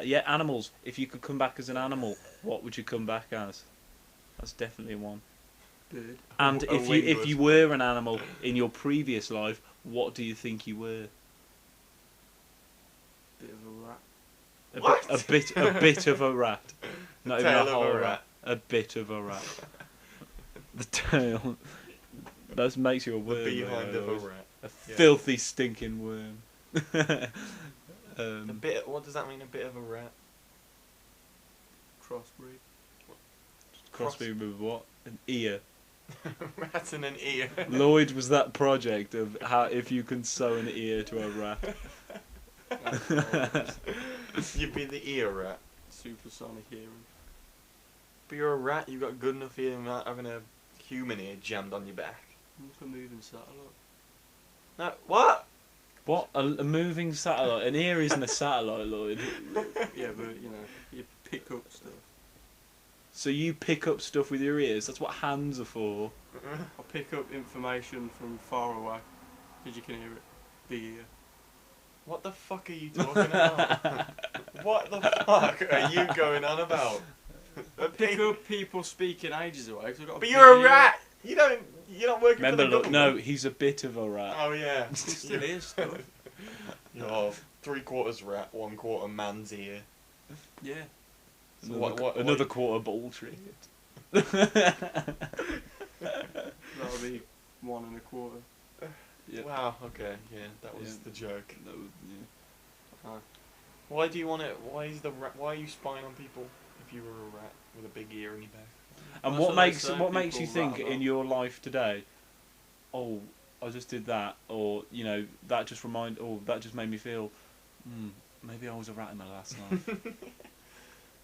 Yeah, animals. If you could come back as an animal, what would you come back as? That's definitely one. Bird. And A if you wingless were an animal in your previous life, what do you think you were? Bit of a rat. What? A bit of a rat. Not even Tail a of a whole rat. A bit of a rat. The tail. That makes you a The worm. behind though, of a otherwise. rat. A Yeah. filthy, stinking worm. A bit. What does that mean? A bit of a rat. Crossbreed. Crossbreed with what? An ear. Rat and an ear. Lloyd was that project of how if you can sew an ear to a rat. You'd be the ear rat. Supersonic hearing. But you're a rat. You've got good enough hearing without having a human ear jammed on your back. Like a moving satellite. No. What? What? A moving satellite? An ear isn't a satellite, Lloyd. Yeah, but you know, you pick up stuff. So you pick up stuff with your ears? That's what hands are for. I pick up information from far away because you can hear it. The ear. What the fuck are you talking about? What the fuck are you going on about? I pick up people speaking ages away. 'Cause I've got But big you're a ear. rat. You're not working Remember, for the look, no, government. he's a bit of a rat. Oh yeah. It still is stuff. You're 3/4 rat, 1/4 man's ear. Yeah. So Another quarter bullshit. That'll be 1 1/4. Yeah. Wow. Okay. Yeah, that was Yeah. the joke. That was, yeah. Why do you want it? Why is the rat? Why are you spying on people if you were a rat with a big ear in your back? And That's what what they makes say, what makes you people think rat in about. your life today? Oh, I just did that, or you know, that just made me feel. Maybe I was a rat in my last life.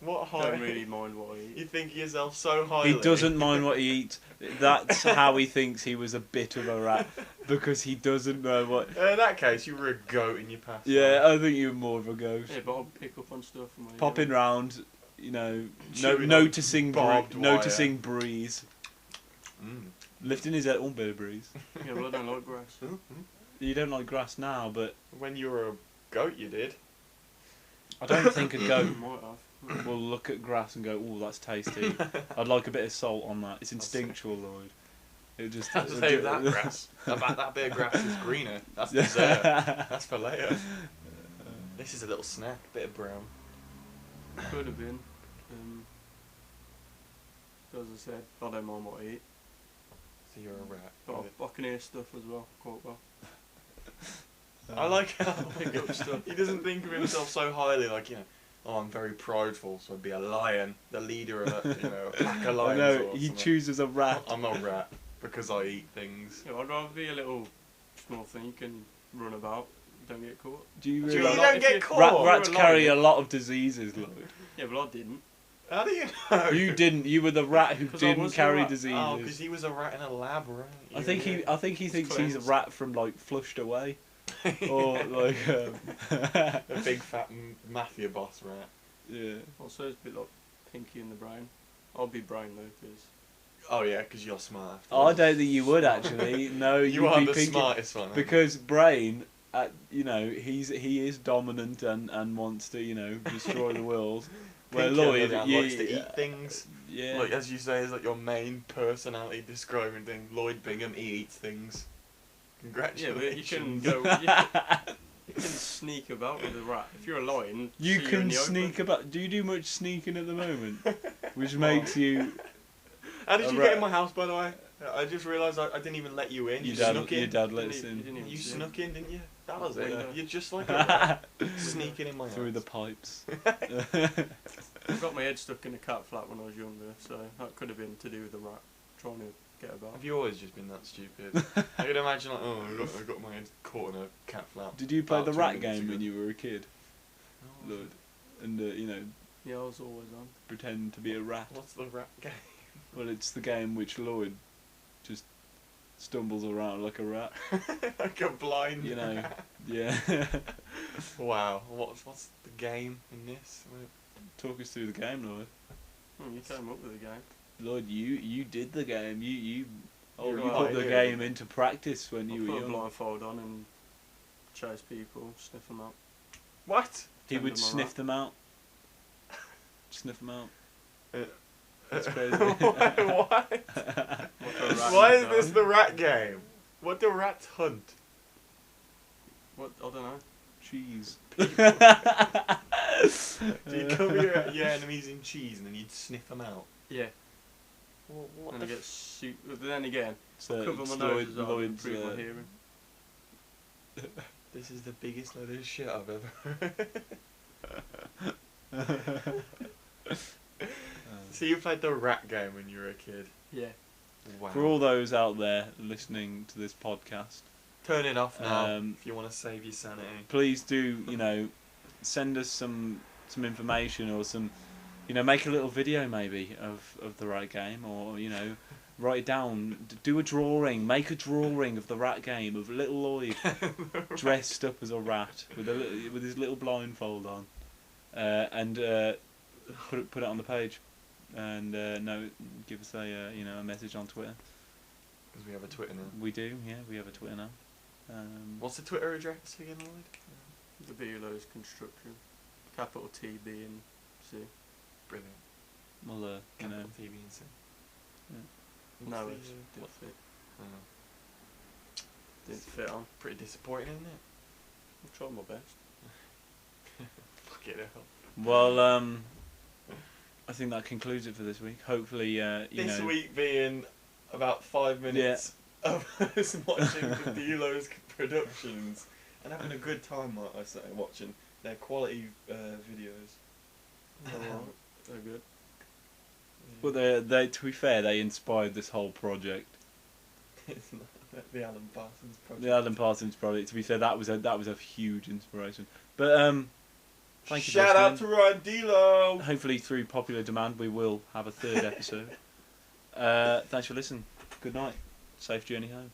What I high? don't really mind what I eat. You think of yourself so highly. He doesn't mind what he eats. That's how he thinks he was a bit of a rat, because he doesn't know what. In that case, you were a goat in your past. Yeah, life. I think you're more of a ghost. Yeah, but I'll pick up on stuff from my ear. Popping round, you know, Chewing on noticing barbed wire. noticing breeze, lifting his head. Oh, bit of breeze. Yeah, well, I don't like grass. You don't like grass now, but When you were a goat, you did. I don't think a goat Might have. will look at grass and go, "Oh, that's tasty." I'd like a bit of salt on that. It's instinctual, Lloyd. It just I'll save that grass. That bit of grass is greener. That's dessert. That's for later. This is a little snack. Bit of brown. Could have been. As I said, I don't mind what I eat. So you're a rat. But I can hear stuff as well, quite well. I like how Pick up stuff. he doesn't think of himself so highly, like, you know, oh, I'm very prideful, so I'd be a lion, the leader of a, you know, a pack of I lions. know or he something. chooses a rat. I'm a rat because I eat things. Yeah, I'd rather be a little small thing you can run about, don't get caught. Do you Do you realise don't if get you- caught? rats You're a carry a lion. lot of diseases, Lloyd? Yeah, but I didn't. How do you know? You didn't. You were the rat who 'Cause I didn't was the carry rat. diseases. Oh, because he was a rat in a lab, right? I think he thinks he's a cleansed. rat from like flushed away, or like a big fat mafia boss rat. yeah. Also, it's a bit like Pinky in the Brain. I'll be Brain though, because Oh yeah, because you're smart. I don't think you would actually. No, You you'd are be the Pinky, smartest one. because Brain, you know, he is dominant and wants to, you know, destroy the world. Where Pinky, on the Lloyd, other hand, you, likes to eat things. yeah, Like, as you say, is like your main personality describing thing. Lloyd Bingham, he eats things. yeah, Congratulations. but you can go. You can sneak about with a rat. If you're a lion, you see in can the open. sneak about. Do you do much sneaking at the moment? Which makes you. How did a you rat. get in my house, by the way? I just realised I didn't even let you in. You snuck in. Your dad You lets didn't in even You see snuck in, didn't you? That was it. Yeah. You're just like a rat. Sneaking in my house. through the pipes. I got my head stuck in a cat flap when I was younger, so that could have been to do with the rat trying to get about. Have you always just been that stupid? I can imagine like, oh, I got my head caught in a cat flap. Did you play about the 2 rat minutes game ago. when you were a kid, No. Lloyd? And you know, Yeah, I was always on. pretend to be a rat. What's the rat game? Well, it's the game which Lloyd just stumbles around like a rat. Like a blind. You know, yeah. Wow. What's the game in this? Talk us through the game, Lloyd. You came up with the game. Lloyd, you did the game. You You're put right, the yeah. game into practice when I you put were a young. blindfold on and chase people, sniff them out. What? He Send would them a sniff rat. them out. sniff them out. Uh, That's crazy. What? rat Why is hunt this dog. the rat game? What do rats hunt? What? I don't know. Cheese. Do you cover your enemies in cheese and then you'd sniff them out? Yeah. What And the I get soup. But then again, So cover it's my nose as well to Lloyd's, improve my hearing. This is the biggest load of shit I've ever heard. So you played the rat game when you were a kid? Yeah. Wow. For all those out there listening to this podcast, Turn it off now Um, if you want to save your sanity. please do, send us some information or some, make a little video maybe of the rat game, or write it down, do a drawing, make a drawing of the rat game of little Lloyd dressed up as a rat with his little blindfold on, and put it on the page, and give us a message on Twitter. Because we have a Twitter now. We do, yeah, we have a Twitter now. What's the Twitter address again, Lloyd? The Belo's construction. Capital T, B, and C. Brilliant. Well, Capital TV and C. Yeah. What's No, the, it didn't what- fit. oh, Didn't fit on. pretty disappointing, isn't it? I tried my best. Fuck it hell. well, I think that concludes it for this week. Hopefully, This week being about 5 minutes of us watching the Delo's productions and having a good time, like I say, watching their quality videos. They're good. Well, they to be fair, they inspired this whole project. It's not the Alan Parsons project. The Alan Parsons project. To be fair, that was a huge inspiration. But thank you. for Shout out listening. to Ryan Delo. Hopefully, through popular demand, we will have a third episode. Thanks for listening. Good night. Safe journey home.